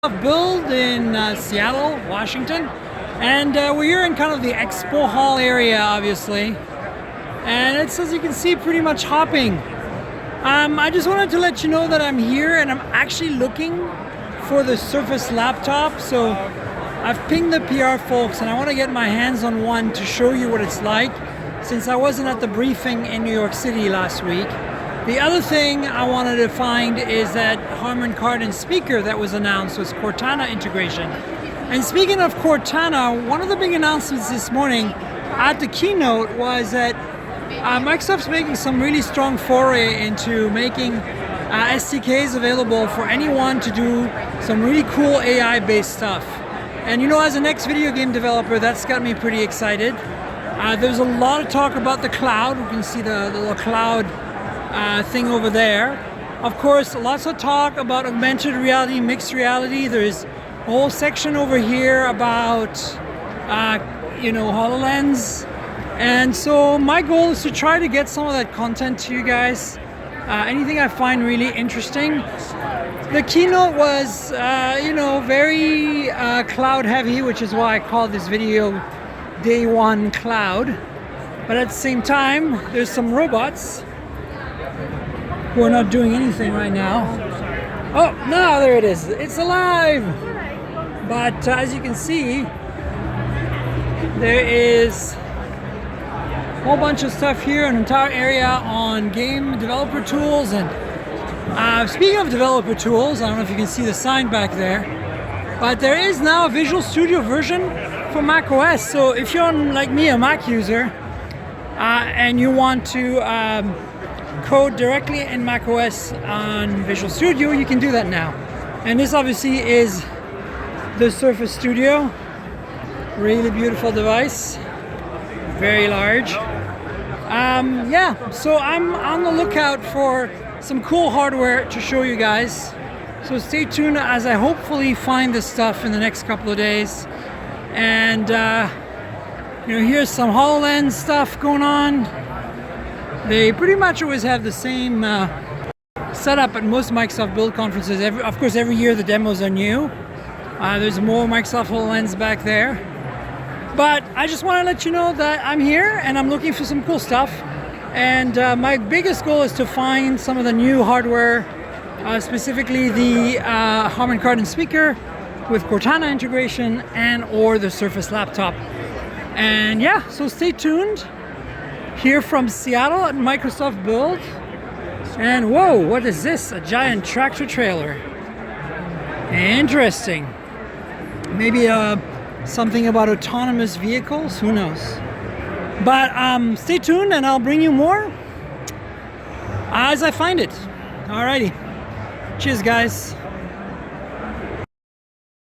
Build in Seattle, Washington, and we're here in kind of the expo hall area, obviously, and it's, as you can see, pretty much hopping. I just wanted to let you know that I'm here and I'm actually looking for the Surface laptop. So I've pinged the PR folks and I want to get my hands on one to show you what it's like, since I wasn't at the briefing in New York City last week. The other thing I wanted to find is that Harman Kardon speaker that was announced was Cortana integration. And speaking of Cortana, one of the big announcements this morning at the keynote was that Microsoft's making some really strong foray into making SDKs available for anyone to do some really cool AI-based stuff. And you know, as an ex-video game developer, that's got me pretty excited. There's a lot of talk about the cloud. You can see the little cloud thing over there. Of course, lots of talk about augmented reality, mixed reality. There's a whole section over here about HoloLens. And so my goal is to try to get some of that content to you guys. Anything I find really interesting. The keynote was, very cloud heavy, which is why I called this video Day One Cloud. But at the same time, there's some robots who are not doing anything right now. Oh, no, there it is. It's alive! But as you can see, there is a whole bunch of stuff here, an entire area on game developer tools. And speaking of developer tools, I don't know if you can see the sign back there, but there is now a Visual Studio version for Mac OS. So if you're, like me, a Mac user, and you want to code directly in macOS on Visual Studio, you can do that now. And this obviously is the Surface Studio. Really beautiful device, very large. So I'm on the lookout for some cool hardware to show you guys. So stay tuned as I hopefully find this stuff in the next couple of days. And here's some HoloLens stuff going on. They pretty much always have the same setup at most Microsoft Build conferences. Of course, every year the demos are new. There's more Microsoft HoloLens back there. But I just want to let you know that I'm here and I'm looking for some cool stuff. And my biggest goal is to find some of the new hardware, specifically the Harman Kardon speaker with Cortana integration and or the Surface laptop. And yeah, so stay tuned. Here from Seattle at Microsoft Build. And whoa, what is this? A giant tractor trailer. Interesting. Maybe something about autonomous vehicles, who knows? But stay tuned and I'll bring you more as I find it. Alrighty. Cheers, guys.